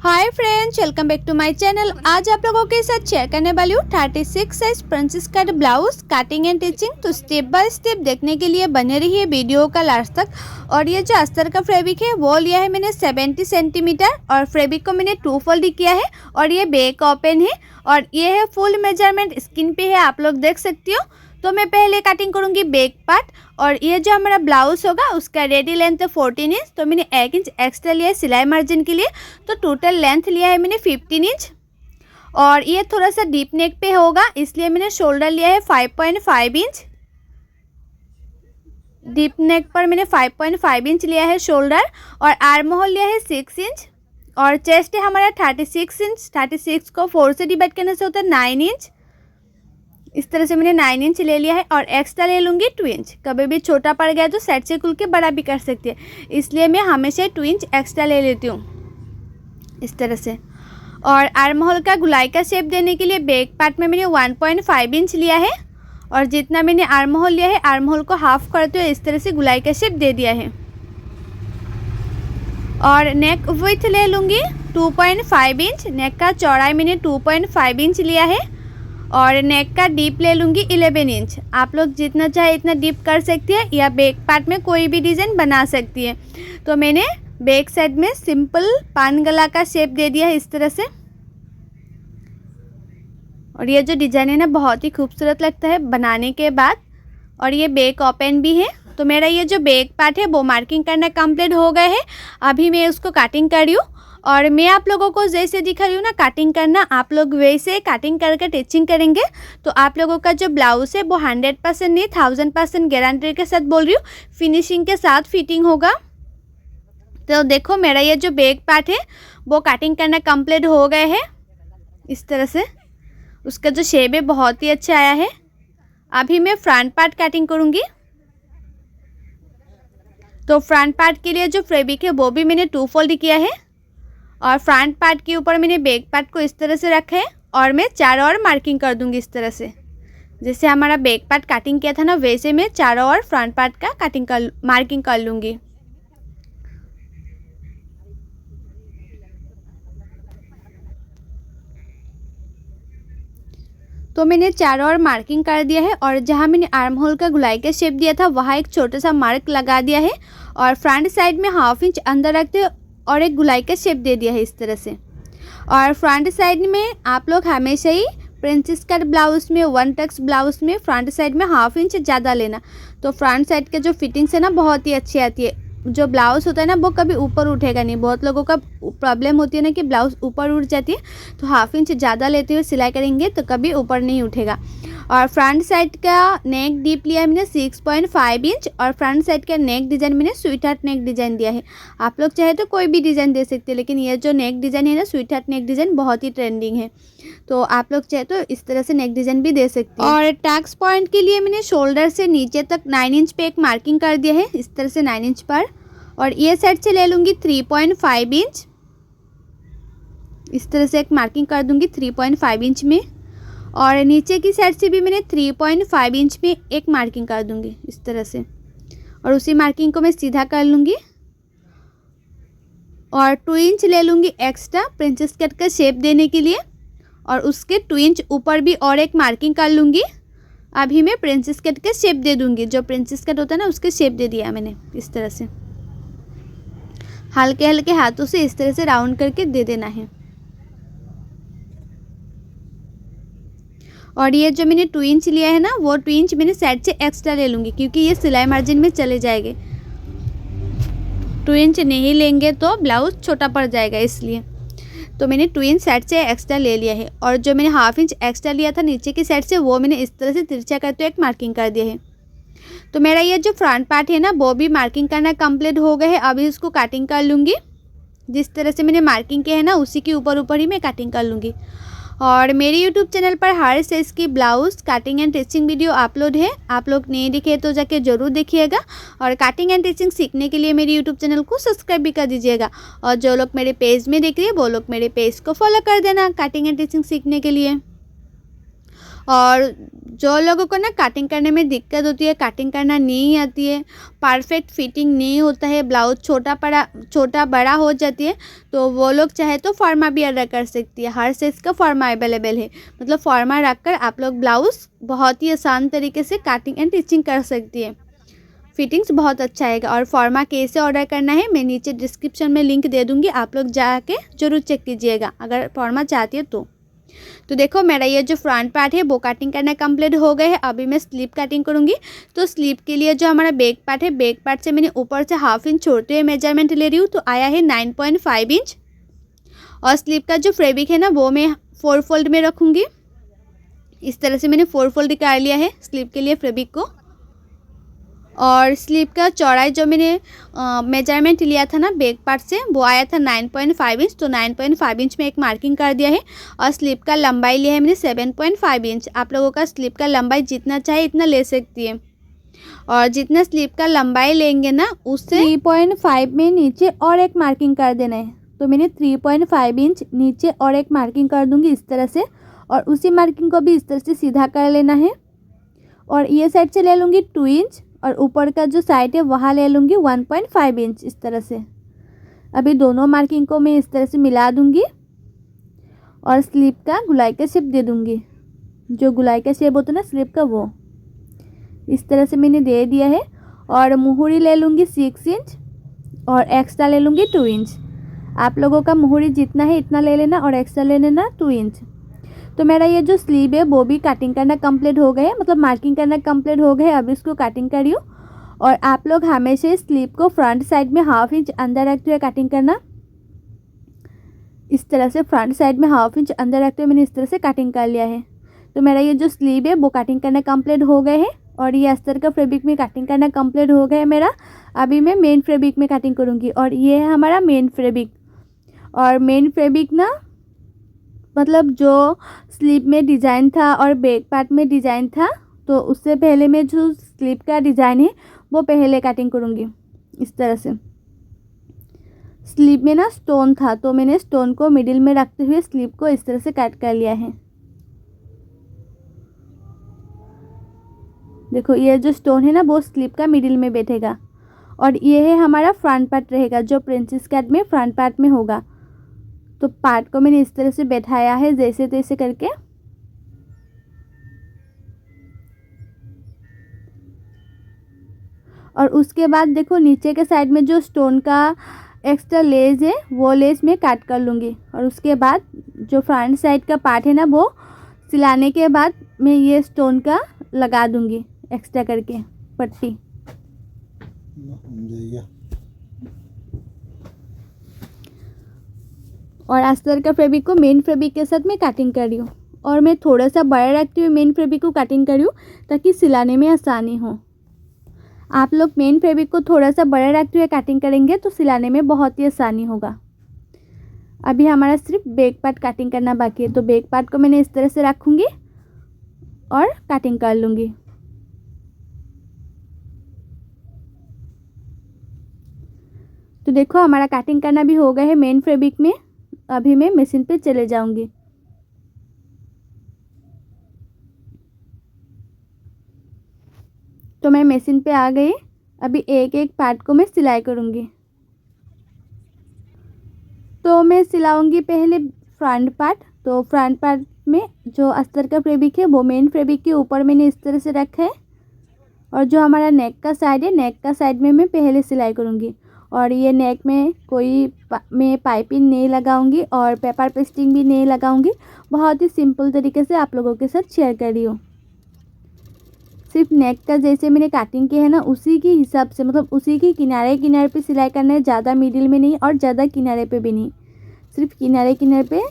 Hi friends, welcome back to my channel. आज आप लोगों के साथ शेयर करने वाली हूँ 36 size princess cut blouse cutting and teaching. तो स्टेप बाय स्टेप देखने के लिए बने रहिए वीडियो का लास्ट तक। और ये जो अस्तर का फैब्रिक है वो लिया है मैंने 70 सेंटीमीटर और फैब्रिक को मैंने 2 फोल्ड किया है और ये बैक ओपन है और ये है फुल मेजरमेंट स्किन पे है, आप लोग देख सकती हो। तो मैं पहले कटिंग करूँगी बैक पार्ट और ये जो हमारा ब्लाउज होगा उसका रेडी लेंथ है 14 इंच। तो मैंने 1 इंच एक्स्ट्रा लिया है सिलाई मार्जिन के लिए। तो टोटल लेंथ लिया है मैंने 15 इंच और ये थोड़ा सा डीप नेक पे होगा इसलिए मैंने शोल्डर लिया है 5.5 इंच। डीप नेक पर मैंने 5.5 इंच लिया है शोल्डर और आर्म होल लिया है 6 इंच और चेस्ट है हमारा 36 इंच। 36 को 4 से डिवाइड करने से होता है 9 इंच। इस तरह से मैंने 9 इंच ले लिया है और एक्स्ट्रा ले लूँगी 2 इंच। कभी भी छोटा पड़ गया तो साइड से खुल के बड़ा भी कर सकती है, इसलिए मैं हमेशा 2 इंच एक्स्ट्रा ले लेती हूँ इस तरह से। और आर्म होल का गुलाई का शेप देने के लिए बैक पार्ट में मैंने 1.5 इंच लिया है और जितना मैंने आर्म होल लिया है आर्म होल को हाफ करते हुए इस तरह से गुलाई का शेप दे दिया है। और नेक विड्थ ले लूँगी 2.5 इंच। नेक का चौड़ाई मैंने 2.5 इंच लिया है और नेक का डीप ले लूँगी 11 इंच। आप लोग जितना चाहे इतना डीप कर सकती है या बैक पार्ट में कोई भी डिज़ाइन बना सकती है। तो मैंने बैक साइड में सिंपल पान गला का शेप दे दिया है इस तरह से। और ये जो डिज़ाइन है ना बहुत ही खूबसूरत लगता है बनाने के बाद। और ये बैक ओपन भी है। तो मेरा ये जो बैक पार्ट है वो मार्किंग करना कंप्लीट हो गया है। अभी मैं उसको कटिंग कर रही हूँ और मैं आप लोगों को जैसे दिखा रही हूँ ना कटिंग करना, आप लोग वैसे कटिंग करके टिचिंग करेंगे तो आप लोगों का जो ब्लाउज है वो 100% नहीं 1000% गारंटी के साथ बोल रही हूँ फिनिशिंग के साथ फिटिंग होगा। तो देखो मेरा ये जो बैक पार्ट है वो कटिंग करना कंप्लीट हो गया है इस तरह से। उसका जो शेप है बहुत ही अच्छा आया है। अभी मैं फ्रंट पार्ट कटिंग करूँगी। तो फ्रंट पार्ट के लिए जो फैब्रिक है वो भी मैंने 2 फोल्ड किया है और फ्रंट पार्ट के ऊपर मैंने बैक पार्ट को इस तरह से रखा है और मैं चारों ओर मार्किंग कर दूंगी इस तरह से। जैसे हमारा बैक पार्ट कटिंग किया था ना वैसे मैं चारों ओर फ्रंट पार्ट का मार्किंग कर लूँगी। तो मैंने चारों ओर मार्किंग कर दिया है और जहाँ मैंने आर्म होल का गुलाई का शेप दिया था वहाँ एक छोटा सा मार्क लगा दिया है और फ्रंट साइड में 1/2 इंच अंदर रखते और एक गुलाई का शेप दे दिया है इस तरह से। और फ्रंट साइड में आप लोग हमेशा ही प्रिंसेस कट ब्लाउज में 1 टक्स ब्लाउज में फ्रंट साइड में 1/2 इंच ज़्यादा लेना। तो फ्रंट साइड के जो फिटिंग्स है ना बहुत ही अच्छी आती है। जो ब्लाउज होता है ना वो कभी ऊपर उठेगा नहीं। बहुत लोगों का प्रॉब्लम होती है ना कि ब्लाउज ऊपर उठ जाती है, तो 1/2 इंच ज़्यादा लेते हुए सिलाई करेंगे तो कभी ऊपर नहीं उठेगा। और फ्रंट साइड का नेक डीप लिया है मैंने 6.5 इंच और फ्रंट साइड का नेक डिज़ाइन मैंने स्वीट हार्ट नेक डिज़ाइन दिया है। आप लोग चाहे तो कोई भी डिज़ाइन दे सकते हैं, लेकिन ये जो नेक डिज़ाइन है ना स्वीट हार्ट नेक डिज़ाइन बहुत ही ट्रेंडिंग है। तो आप लोग चाहे तो इस तरह से नेक डिज़ाइन भी दे सकते हैं। और टक्स पॉइंट के लिए मैंने शोल्डर से नीचे तक 9 इंच पे एक मार्किंग कर दिया है इस तरह से 9 इंच पर। और ये साइड से ले लूँगी 3.5 इंच। इस तरह से एक मार्किंग कर दूँगी 3.5 इंच में और नीचे की साइड से भी मैंने 3.5 इंच में एक मार्किंग कर दूँगी इस तरह से। और उसी मार्किंग को मैं सीधा कर लूँगी और 2 इंच ले लूँगी एक्स्ट्रा प्रिंसेस कट का शेप देने के लिए और उसके 2 इंच ऊपर भी और एक मार्किंग कर लूँगी। अभी मैं प्रिंसेस कट का शेप दे दूँगी। जो प्रिंसेस कट होता है ना उसके शेप दे दिया मैंने इस तरह से। हल्के हल्के हाथों से इस तरह से राउंड करके दे देना है। और ये जो मैंने 2 इंच लिया है ना वो 2 इंच मैंने साइड से एक्स्ट्रा ले लूँगी क्योंकि ये सिलाई मार्जिन में चले जाएंगे। 2 इंच नहीं लेंगे तो ब्लाउज छोटा पड़ जाएगा, इसलिए तो मैंने 2 इंच साइड से एक्स्ट्रा ले लिया है। और जो मैंने 1/2 इंच एक्स्ट्रा लिया था नीचे की साइड से वो मैंने इस तरह से तिरछा करते हुए एक मार्किंग कर दिया है। तो मेरा ये जो फ्रंट पार्ट है ना वो भी मार्किंग करना कंप्लीट हो गया है। अभी इसको कटिंग कर लूँगी। जिस तरह से मैंने मार्किंग किया है ना उसी के ऊपर ऊपर ही मैं कटिंग कर लूँगी। और मेरे यूट्यूब चैनल पर हर साइज़ की blouse cutting and teaching video upload है। आप लोग नहीं देखे तो जाके ज़रूर देखिएगा। और कटिंग एंड टिचिंग सीखने के लिए मेरे यूट्यूब चैनल को सब्सक्राइब भी कर दीजिएगा। और जो लोग मेरे पेज में देख रहे हैं वो लोग मेरे पेज को फॉलो कर देना कटिंग एंड टिचिंग सीखने के लिए। और जो लोगों को ना कटिंग करने में दिक्कत होती है, कटिंग करना नहीं आती है, परफेक्ट फिटिंग नहीं होता है, ब्लाउज छोटा बड़ा हो जाती है, तो वो लोग चाहे तो फॉर्मा भी ऑर्डर कर सकती है। हर साइज़ का फॉर्मा अवेलेबल है, मतलब फॉर्मा रखकर आप लोग ब्लाउज़ बहुत ही आसान तरीके से कटिंग एंड स्टिचिंग कर सकती है। फिटिंग्स बहुत अच्छा आएगा। और फॉर्मा कैसे ऑर्डर करना है मैं नीचे डिस्क्रिप्शन में लिंक दे दूँगी, आप लोग जाके ज़रूर चेक कीजिएगा अगर फॉर्मा चाहती है तो देखो मेरा ये जो फ्रंट पार्ट है वो कटिंग करना कंप्लीट हो गए है। अभी मैं स्लीव कटिंग करूँगी। तो स्लीव के लिए जो हमारा बैक पार्ट है, बैक पार्ट से मैंने ऊपर से 1/2 इंच छोड़ते हुए मेजरमेंट ले रही हूँ, तो आया है 9.5 इंच। और स्लीव का जो फैब्रिक है ना वो मैं 4 फोल्ड में रखूँगी। इस तरह से मैंने 4 फोल्ड कर लिया है स्लीव के लिए फैब्रिक को। और स्लीव का चौड़ाई जो मैंने मेजरमेंट लिया था ना बैक पार्ट से, वो आया था 9.5 इंच, तो 9.5 इंच में एक मार्किंग कर दिया है। और स्लीव का लंबाई लिया है मैंने 7.5 इंच। आप लोगों का स्लीव का लंबाई जितना चाहे इतना ले सकती है। और जितना स्लीव का लंबाई लेंगे ना उससे 3.5 में नीचे और एक मार्किंग कर देना है। तो मैंने 3.5 इंच नीचे और एक मार्किंग कर दूँगी इस तरह से। और उसी मार्किंग को भी इस तरह से सीधा कर लेना है। और ये साइड से ले लूँगी 2 इंच, और ऊपर का जो साइड है वहाँ ले लूँगी 1.5 इंच इस तरह से। अभी दोनों मार्किंग को मैं इस तरह से मिला दूँगी और स्लीव का गुलाई का शेप दे दूँगी। जो गुलाई का शेप होता है ना स्लीव का, वो इस तरह से मैंने दे दिया है। और मुहूरी ले लूँगी 6 इंच और एक्स्ट्रा ले लूँगी 2 इंच। आप लोगों का मुहूरी जितना है इतना ले लेना और एक्स्ट्रा ले लेना 2 इंच। तो मेरा ये जो स्लीव है वो भी कटिंग करना कंप्लीट हो गया है, मतलब मार्किंग करना कंप्लीट हो गया है। अभी इसको कटिंग करी हूँ। और आप लोग हमेशा स्लीव को फ्रंट साइड में 1/2 इंच अंदर रखते हुए कटिंग करना। इस तरह से फ्रंट साइड में 1/2 इंच अंदर रखते हुए मैंने इस तरह से कटिंग कर लिया है। तो मेरा ये जो स्लीव है वो कटिंग करना कंप्लीट हो गए है। और ये अस्तर का फैब्रिक में कटिंग करना कंप्लीट हो गया है मेरा। अभी मैं मेन फैब्रिक में कटिंग करूँगी। और ये है हमारा मेन फैब्रिक। और मेन फैब्रिक ना मतलब जो स्लीव में डिज़ाइन था और बैक पार्ट में डिज़ाइन था, तो उससे पहले मैं जो स्लीव का डिज़ाइन है वो पहले कटिंग करूँगी इस तरह से। स्लीव में ना स्टोन था, तो मैंने स्टोन को मिडिल में रखते हुए स्लीव को इस तरह से कट कर लिया है। देखो ये जो स्टोन है ना वो स्लीव का मिडिल में बैठेगा। और ये है हमारा फ्रंट पार्ट रहेगा जो प्रिंसेस कट में फ्रंट पार्ट में होगा। तो पार्ट को मैंने इस तरह से बैठाया है जैसे तैसे करके। और उसके बाद देखो नीचे के साइड में जो स्टोन का एक्स्ट्रा लेस है वो लेस मैं काट कर लूँगी। और उसके बाद जो फ्रंट साइड का पार्ट है ना वो सिलाने के बाद मैं ये स्टोन का लगा दूँगी एक्स्ट्रा करके पट्टी। और अस्तर का फैब्रिक को मेन फैब्रिक के साथ मैं कटिंग कर रही हूँ। और मैं थोड़ा सा बड़ा रखती हुई मेन फैब्रिक को कटिंग कर रही हूँ ताकि सिलाने में आसानी हो। आप लोग मेन फैब्रिक को थोड़ा सा बड़ा रखते हुए कटिंग करेंगे तो सिलाने में बहुत ही आसानी होगा। अभी हमारा सिर्फ बैक पार्ट कटिंग करना बाकी है। तो बैक पार्ट को मैंने इस तरह से रखूँगी और कटिंग कर लूँगी। तो देखो हमारा कटिंग करना भी हो गया है मेन फैब्रिक में। अभी मैं मशीन पे चले जाऊंगी। तो मैं मशीन पे आ गई। अभी एक एक पार्ट को मैं सिलाई करूंगी। तो मैं सिलाऊंगी पहले फ्रंट पार्ट। तो फ्रंट पार्ट में जो अस्तर का फैब्रिक है वो मेन फैब्रिक के ऊपर मैंने इस तरह से रखा है। और जो हमारा नेक का साइड है, नेक का साइड में मैं पहले सिलाई करूंगी। और ये नेक में मैं पाइपिंग नहीं लगाऊंगी और पेपर पेस्टिंग भी नहीं लगाऊंगी। बहुत ही सिंपल तरीके से आप लोगों के साथ शेयर कर रही हूँ। सिर्फ नेक का जैसे मैंने कटिंग की है ना उसी के हिसाब से, मतलब उसी के किनारे किनारे पे सिलाई करना है, ज़्यादा मिडिल में नहीं और ज़्यादा किनारे पे भी नहीं, सिर्फ किनारे किनारे पे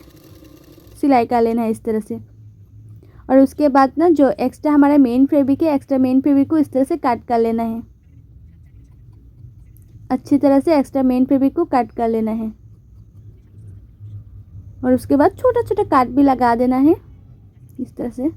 सिलाई कर लेना है इस तरह से। और उसके बाद ना जो एक्स्ट्रा हमारा मेन फैब्रिक है, एक्स्ट्रा मेन फैब्रिक को इस तरह से कट कर लेना है। अच्छी तरह से एक्स्ट्रा मेन फैब्रिक को कट कर लेना है। और उसके बाद छोटा छोटा काट भी लगा देना है इस तरह से।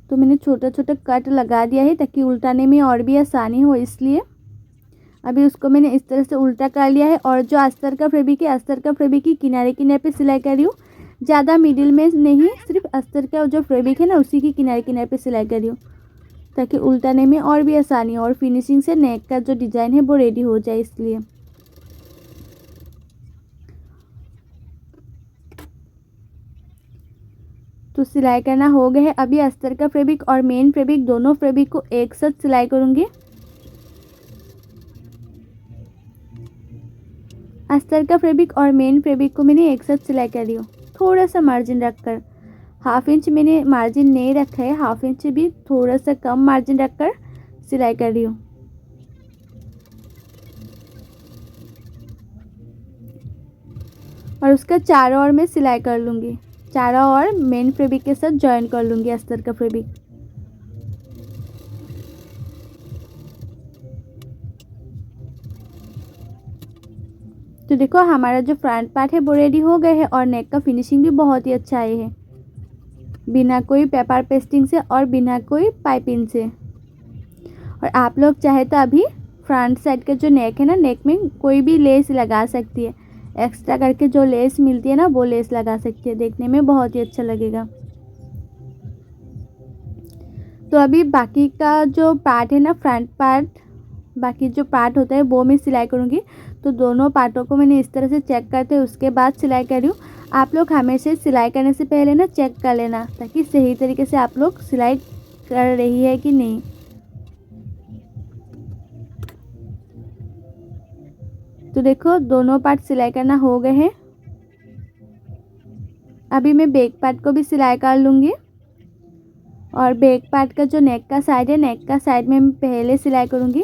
तो मैंने छोटा छोटा कट लगा दिया है ताकि उल्टाने में और भी आसानी हो, इसलिए। अभी उसको मैंने इस तरह से उल्टा कर लिया है और जो अस्तर का फैब्रिक है, अस्तर का फैब्रिक की किनारे किनारे पे सिलाई कर रही हूँ। ज़्यादा मिडिल में नहीं, सिर्फ अस्तर का जो फैब्रिक है ना उसी की किनारे किनारे पे सिलाई कर रही हूँ, ताकि उल्टाने में और भी आसानी हो और फिनिशिंग से नेक का जो डिज़ाइन है वो रेडी हो जाए, इसलिए। तो सिलाई करना हो गया है। अभी अस्तर का फैब्रिक और मेन फैब्रिक दोनों फैब्रिक को एक साथ सिलाई करूँगी। अस्तर का फैब्रिक और मेन फैब्रिक को मैंने एक साथ सिलाई कर रही हूँ, थोड़ा सा मार्जिन रखकर। 1/2 इंच मैंने मार्जिन नहीं रखा है, 1/2 इंच से भी थोड़ा सा कम मार्जिन रखकर सिलाई कर रही हूँ। और उसका चारों ओर में सिलाई कर लूँगी, चारों ओर मेन फैब्रिक के साथ जॉइन कर लूँगी अस्तर का फैब्रिक। तो देखो हमारा जो फ्रंट पार्ट है वो रेडी हो गए है और नेक का फिनिशिंग भी बहुत ही अच्छा आया है, बिना कोई पेपर पेस्टिंग से और बिना कोई पाइपिंग से। और आप लोग चाहे तो अभी फ्रंट साइड का जो नेक है ना, नेक में कोई भी लेस लगा सकती है, एक्स्ट्रा करके जो लेस मिलती है ना वो लेस लगा सकती है, देखने में बहुत ही अच्छा लगेगा। तो अभी बाकी का जो पार्ट है ना, फ्रंट पार्ट, बाकी जो पार्ट होता है वो मैं सिलाई करूँगी। तो दोनों पार्टों को मैंने इस तरह से चेक करते हैं, उसके बाद सिलाई कर रही हूँ। आप लोग हमेशा सिलाई करने से पहले ना चेक कर लेना, ताकि सही तरीके से आप लोग सिलाई कर रही है कि नहीं। तो देखो दोनों पार्ट सिलाई करना हो गए हैं। अभी मैं बैक पार्ट को भी सिलाई कर लूँगी। और बैक पार्ट का जो नेक का साइड है, नेक का साइड में मैं पहले सिलाई करूँगी,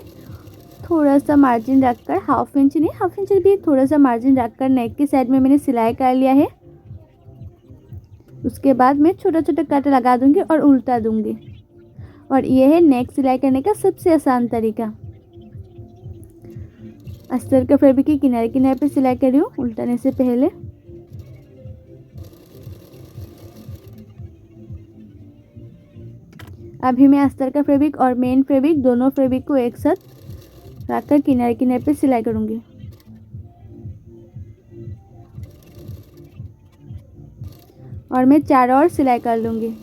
थोड़ा सा मार्जिन रखकर, 1/2 इंच नहीं, 1/2 इंच भी थोड़ा सा मार्जिन रखकर नेक की साइड में मैंने सिलाई कर लिया है। उसके बाद मैं छोटा छोटा कट लगा दूँगी और उल्टा दूँगी। और ये है नेक सिलाई करने का सबसे आसान तरीका। अस्तर का फैब्रिक की किनारे किनारे पे सिलाई कर रही हूँ उल्टाने से पहले। अभी मैं अस्तर का फैब्रिक और मेन फैब्रिक दोनों फैब्रिक को एक साथ रखकर किनारे किनारे पे सिलाई करूँगी। और मैं चारों ओर सिलाई कर लूँगी।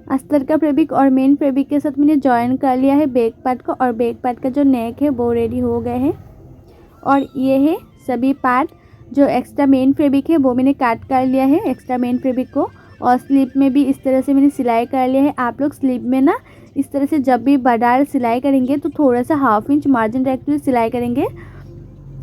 अस्तर का फैब्रिक और मेन फैब्रिक के साथ मैंने जॉइन कर लिया है बैक पार्ट को, और बैक पार्ट का जो नेक है वो रेडी हो गए हैं। और ये है सभी पार्ट। जो एक्स्ट्रा मेन फैब्रिक है वो मैंने काट कर लिया है, एक्स्ट्रा मेन फैब्रिक को। और स्लीव में भी इस तरह से मैंने सिलाई कर लिया है। आप लोग स्लीव में ना इस तरह से जब भी बॉर्डर सिलाई करेंगे तो थोड़ा सा 1/2 इंच मार्जिन रखते हुए सिलाई करेंगे,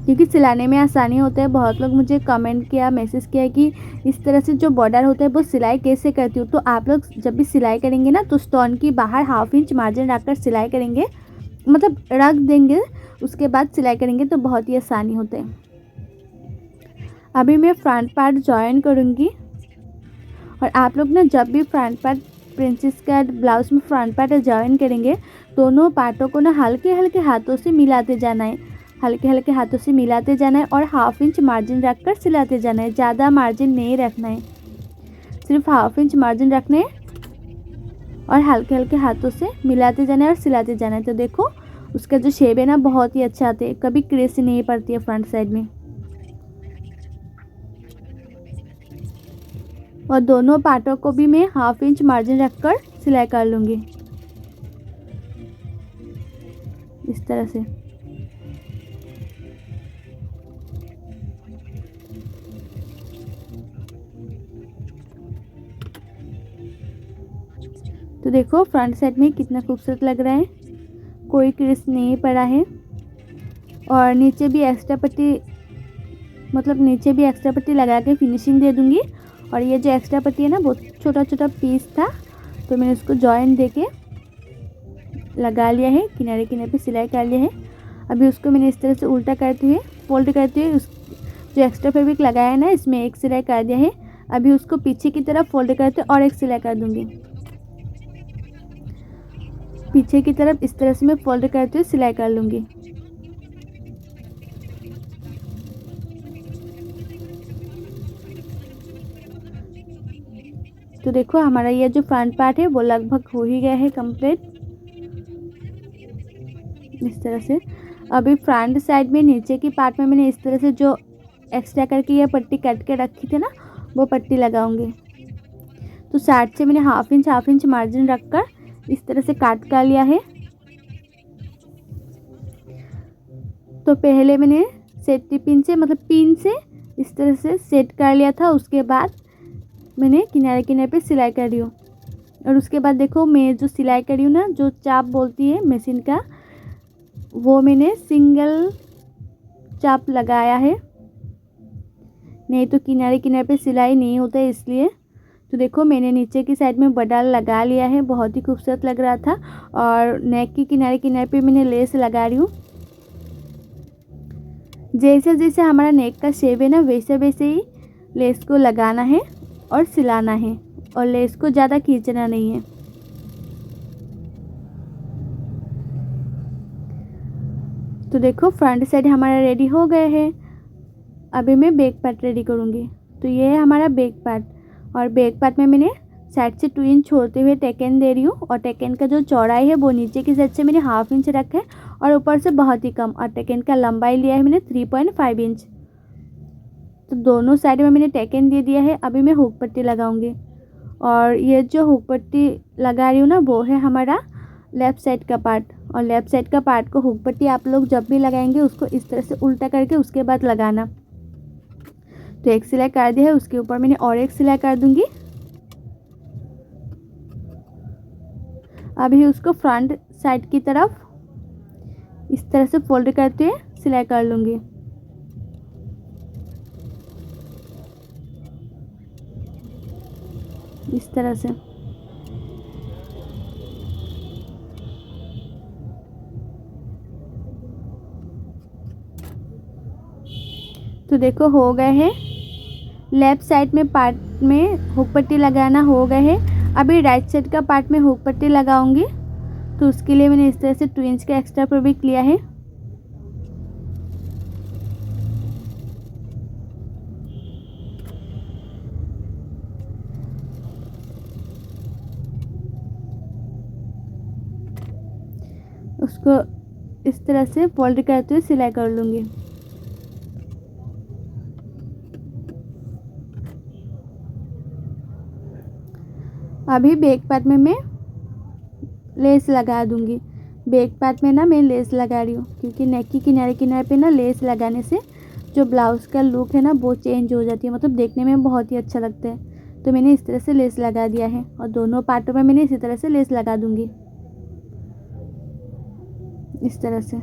क्योंकि सिलाने में आसानी होता है। बहुत लोग मुझे कमेंट किया, मैसेज किया कि इस तरह से जो बॉर्डर होता है वो सिलाई कैसे करती हूँ। तो आप लोग जब भी सिलाई करेंगे ना तो स्टोन की बाहर 1/2 इंच मार्जिन रखकर सिलाई करेंगे, मतलब रख देंगे, उसके बाद सिलाई करेंगे तो बहुत ही आसानी होता है। अभी मैं फ्रंट पार्ट जॉइन करूँगी। और आप लोग ना जब भी front part princess cut blouse में फ्रंट पार्ट जॉइन करेंगे, दोनों पार्टों को ना हल्के हल्के हाथों से मिलाते जाना है, हल्के हल्के हाथों से मिलाते जाना है और 1/2 इंच मार्जिन रखकर सिलाते जाना है। ज़्यादा मार्जिन नहीं रखना है, सिर्फ 1/2 इंच मार्जिन रखना है और हल्के हल्के हाथों से मिलाते जाना है और सिलाते जाना है। तो देखो उसका जो शेप है ना बहुत ही अच्छा आता है, कभी क्रेस नहीं पड़ती है फ्रंट साइड में। और दोनों पार्टों को भी मैं 1/2 इंच मार्जिन रखकर सिलाई कर लूँगी इस तरह से। तो देखो फ्रंट साइड में कितना खूबसूरत लग रहा है, कोई क्रिस नहीं पड़ा है। और नीचे भी एक्स्ट्रा पट्टी, मतलब नीचे भी एक्स्ट्रा पट्टी लगा के फिनिशिंग दे दूँगी। और ये जो एक्स्ट्रा पट्टी है ना वो छोटा छोटा पीस था, तो मैंने उसको जॉइन देके लगा लिया है, किनारे किनारे पे सिलाई कर लिया है। अभी उसको मैंने इस तरह से उल्टा करते हुए, फोल्ड करते हुए, उस जो एक्स्ट्रा फैब्रिक लगाया है ना इसमें एक सिलाई कर दिया है। अभी उसको पीछे की तरफ फोल्ड करते और एक सिलाई कर दूँगी। पीछे की तरफ इस तरह से मैं फोल्ड करते हुए सिलाई कर लूँगी। तो देखो हमारा ये जो फ्रंट पार्ट है वो लगभग हो ही गया है कंप्लीट, इस तरह से। अभी फ्रंट साइड में नीचे की पार्ट में मैंने इस तरह से जो एक्स्ट्रा करके ये पट्टी कट के रखी थी ना, वो पट्टी लगाऊंगी। तो साइड से मैंने हाफ इंच मार्जिन रखकर इस तरह से काट कर लिया है। तो पहले मैंने सेफ्टी पिन से, मतलब पिन से इस तरह से सेट कर लिया था। उसके बाद मैंने किनारे किनारे पे सिलाई कर रही हूँ। और उसके बाद देखो मैं जो सिलाई कर रही हूँ ना, जो चाप बोलती है मशीन का, वो मैंने सिंगल चाप लगाया है, नहीं तो किनारे किनारे पे सिलाई नहीं होता है इसलिए। तो देखो मैंने नीचे की साइड में बडाल लगा लिया है, बहुत ही खूबसूरत लग रहा था। और नेक की किनारे किनारे पे मैंने लेस लगा रही हूँ। जैसे जैसे हमारा नेक का शेप है ना, वैसे वैसे ही लेस को लगाना है और सिलाना है, और लेस को ज़्यादा खींचना नहीं है। तो देखो फ्रंट साइड हमारा रेडी हो गए हैं। अभी मैं बैक पार्ट रेडी करूँगी। तो ये है हमारा बैक पार्ट, और बैक पार्ट में मैंने साइड से 2 इंच छोड़ते हुए टेकन दे रही हूँ। और टेकन का जो चौड़ाई है वो नीचे की साइड से मैंने हाफ इंच रखा है और ऊपर से बहुत ही कम। और टेकन का लंबाई लिया है मैंने 3.5 इंच। तो दोनों साइड में मैंने टेकन दे दिया है। अभी मैं हुक पट्टी लगाऊंगी। और ये जो हुक पट्टी लगा रही हूँ ना, वो है हमारा लेफ़्ट साइड का पार्ट। और लेफ़्ट साइड का पार्ट को हुक पट्टी आप लोग जब भी लगाएंगे उसको इस तरह से उल्टा करके उसके बाद लगाना। तो एक सिलाई कर दिया है, उसके ऊपर मैंने और एक सिलाई कर दूंगी। अभी उसको फ्रंट साइड की तरफ इस तरह से फोल्ड करते हुए सिलाई कर लूँगी। इस तरह से। तो देखो हो गए हैं। लेफ़्ट साइड में पार्ट में हुक पट्टी लगाना हो गए है। अभी राइट साइड का पार्ट में हुक पट्टी लगाऊंगी। तो उसके लिए मैंने इस तरह से 2 इंच का एक्स्ट्रा फैब्रिक लिया है। उसको इस तरह से फोल्ड करते हुए सिलाई कर लूँगी। अभी बैक पार्ट में मैं लेस लगा दूंगी। बैक पार्ट में ना मैं लेस लगा रही हूँ, क्योंकि नेक की किनारे किनारे पे ना लेस लगाने से जो ब्लाउज़ का लुक है ना वो चेंज हो जाती है, मतलब देखने में बहुत ही अच्छा लगता है। तो मैंने इस तरह से लेस लगा दिया है, और दोनों पार्टों में मैंने इसी तरह से लेस लगा दूंगी, इस तरह से।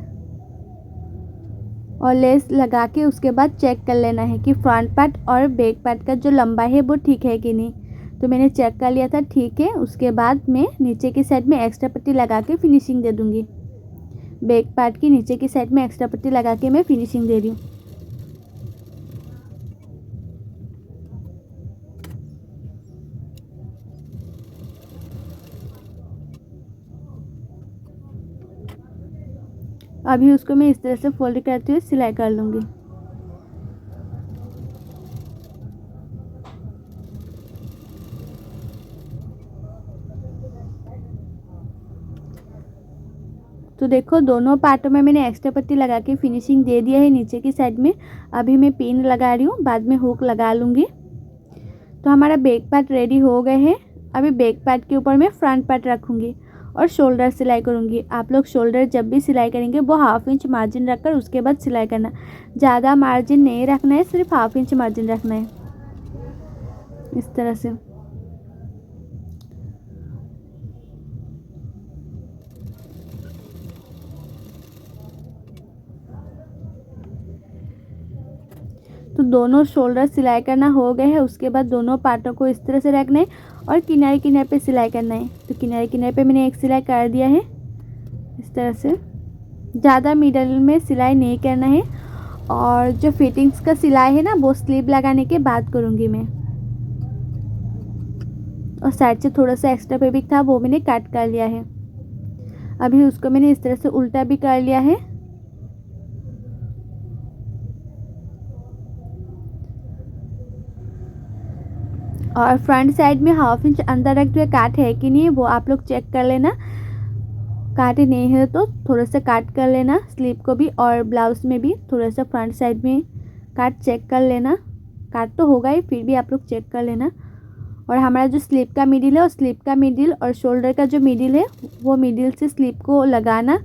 और लेस लगा के उसके बाद चेक कर लेना है कि फ्रंट पार्ट और बैक पार्ट का जो लंबाई है वो ठीक है कि नहीं। तो मैंने चेक कर लिया था, ठीक है। उसके बाद मैं नीचे की साइड में एक्स्ट्रा पट्टी लगा के फिनिशिंग दे दूँगी। बैक पार्ट की नीचे की साइड में एक्स्ट्रा पट्टी लगा के मैं फिनिशिंग दे रही हूँ। अभी उसको मैं इस तरह से फोल्ड करते हुए सिलाई कर लूँगी। तो देखो दोनों पार्टों में मैंने एक्स्ट्रा पट्टी लगा के फिनिशिंग दे दिया है नीचे की साइड में। अभी मैं पिन लगा रही हूँ, बाद में हुक लगा लूँगी। तो हमारा बैक पार्ट रेडी हो गए हैं। अभी बैक पार्ट के ऊपर मैं फ्रंट पार्ट रखूँगी और शोल्डर सिलाई करूँगी। आप लोग शोल्डर जब भी सिलाई करेंगे वो हाफ इंच मार्जिन रखकर उसके बाद सिलाई करना। ज़्यादा मार्जिन नहीं रखना है, सिर्फ हाफ इंच मार्जिन रखना है, इस तरह से। तो दोनों शोल्डर सिलाई करना हो गए हैं। उसके बाद दोनों पार्टों को इस तरह से रखना है और किनारे किनारे पे सिलाई करना है। तो किनारे किनारे पे मैंने एक सिलाई कर दिया है, इस तरह से। ज़्यादा मिडल में सिलाई नहीं करना है। और जो फिटिंग्स का सिलाई है ना, वो स्लीव लगाने के बाद करूँगी मैं। और साइड से थोड़ा सा एक्स्ट्रा फैब्रिक था, वो मैंने काट कर लिया है। अभी उसको मैंने इस तरह से उल्टा भी कर लिया है। और फ्रंट साइड में 1/2 इंच अंदर रखते हुए काट है कि नहीं वो आप लोग चेक कर लेना। काटे नहीं है तो थोड़ा सा काट कर लेना स्लीव को भी, और ब्लाउज़ में भी थोड़ा सा फ्रंट साइड में काट चेक कर लेना। काट तो होगा ही, फिर भी आप लोग चेक कर लेना। और हमारा जो स्लीव का मिडिल है, और स्लीव का मिडिल और शोल्डर का जो मिडिल है वो मिडिल से स्लीव को लगाना।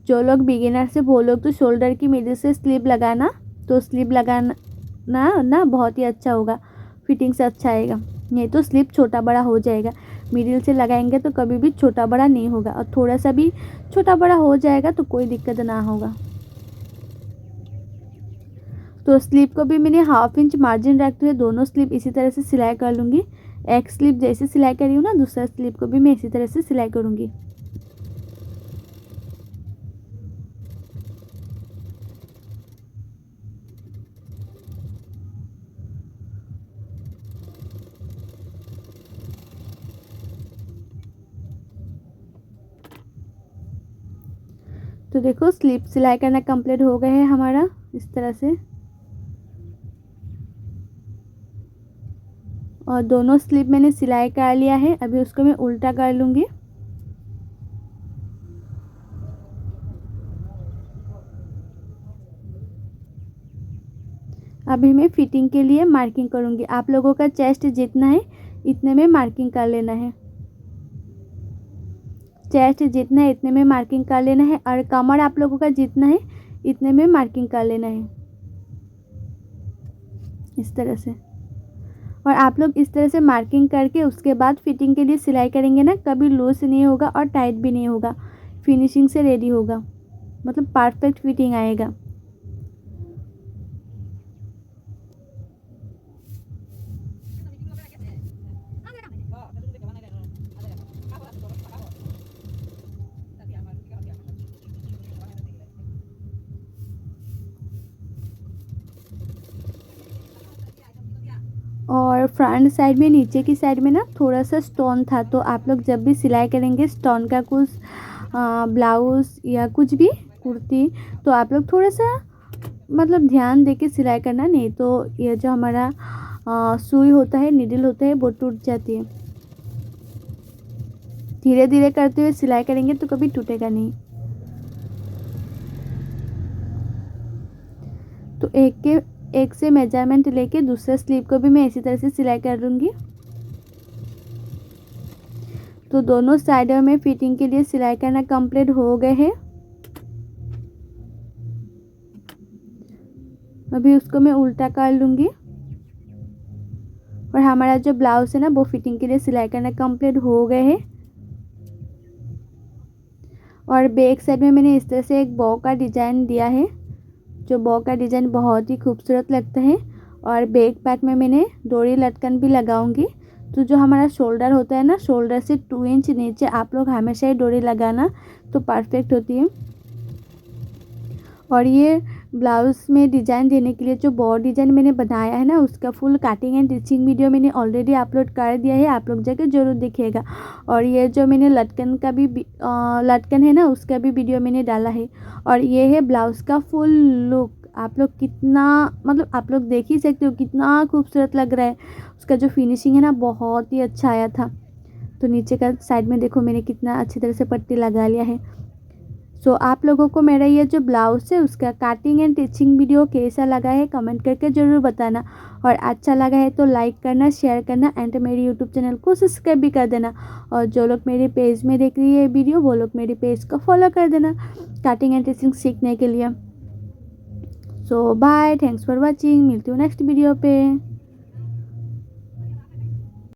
जो लोग बिगिनर से वो लोग तो शोल्डर की मिडिल से स्लीव लगाना, तो स्लीव लगाना ना बहुत ही अच्छा होगा, फिटिंग से अच्छा आएगा। नहीं तो स्लीव छोटा बड़ा हो जाएगा। मिडिल से लगाएंगे तो कभी भी छोटा बड़ा नहीं होगा, और थोड़ा सा भी छोटा बड़ा हो जाएगा तो कोई दिक्कत ना होगा। तो स्लीव को भी मैंने 1/2 इंच मार्जिन रखते हुए दोनों स्लीव इसी तरह से सिलाई कर लूँगी। एक स्लीव जैसे सिलाई करी हूँ ना, दूसरा स्लीव को भी मैं इसी तरह से सिलाई करूँगी। तो देखो स्लीव सिलाई करना कंप्लीट हो गया है हमारा इस तरह से, और दोनों स्लीव मैंने सिलाई कर लिया है। अभी उसको मैं उल्टा कर लूँगी। अभी मैं फिटिंग के लिए मार्किंग करूँगी। आप लोगों का चेस्ट जितना है इतने में मार्किंग कर लेना है। चेस्ट जितना है इतने में मार्किंग कर लेना है, और कमर आप लोगों का जितना है इतने में मार्किंग कर लेना है इस तरह से। और आप लोग इस तरह से मार्किंग करके उसके बाद फिटिंग के लिए सिलाई करेंगे ना, कभी लूज नहीं होगा और टाइट भी नहीं होगा, फिनिशिंग से रेडी होगा, मतलब परफेक्ट फिटिंग आएगा। और फ्रंट साइड में नीचे की साइड में ना थोड़ा सा स्टोन था, तो आप लोग जब भी सिलाई करेंगे स्टोन का कुछ ब्लाउज़ या कुछ भी कुर्ती, तो आप लोग थोड़ा सा मतलब ध्यान दे के सिलाई करना, नहीं तो ये जो हमारा सुई होता है, नीडल होता है, वो टूट जाती है। धीरे धीरे करते हुए सिलाई करेंगे तो कभी टूटेगा नहीं। तो एक से मेजरमेंट लेके दूसरे स्लीव को भी मैं इसी तरह से सिलाई कर लूँगी। तो दोनों साइडों में फिटिंग के लिए सिलाई करना कंप्लीट हो गए हैं। अभी उसको मैं उल्टा कर लूँगी। और हमारा जो ब्लाउज है ना वो फिटिंग के लिए सिलाई करना कंप्लीट हो गए हैं। और बैक साइड में मैंने इस तरह से एक बॉ का डिज़ाइन दिया है, जो बॉ का डिज़ाइन बहुत ही खूबसूरत लगता है। और बैक पार्ट में मैंने डोरी लटकन भी लगाऊंगी। तो जो हमारा शोल्डर होता है ना, शोल्डर से 2 इंच नीचे आप लोग हमेशा ही डोरी लगाना, तो परफेक्ट होती है। और ये ब्लाउज़ में डिज़ाइन देने के लिए जो बॉ डिज़ाइन मैंने बनाया है ना, उसका full cutting and stitching video मैंने ऑलरेडी अपलोड कर दिया है, आप लोग जाके ज़रूर देखिएगा। और ये जो मैंने लटकन का भी लटकन है ना, उसका भी वीडियो मैंने डाला है। और ये है ब्लाउज़ का फुल लुक। आप लोग कितना मतलब आप लोग देख ही सकते हो कितना खूबसूरत लग रहा है। उसका जो फिनिशिंग है ना बहुत ही अच्छा आया था। तो नीचे का साइड में देखो मैंने कितना अच्छी तरह से पट्टी लगा लिया है। सो आप लोगों को मेरा ये जो ब्लाउज़ है उसका कटिंग एंड स्टिचिंग वीडियो कैसा लगा है कमेंट करके ज़रूर बताना। और अच्छा लगा है तो लाइक करना, शेयर करना, एंड मेरे यूट्यूब चैनल को सब्सक्राइब भी कर देना। और जो लोग मेरे पेज में देख रही है वीडियो, वो लोग मेरे पेज को फॉलो कर देना कटिंग एंड स्टिचिंग सीखने के लिए। सो बाय, थैंक्स फॉर वॉचिंग, मिलती हूँ नेक्स्ट वीडियो पे।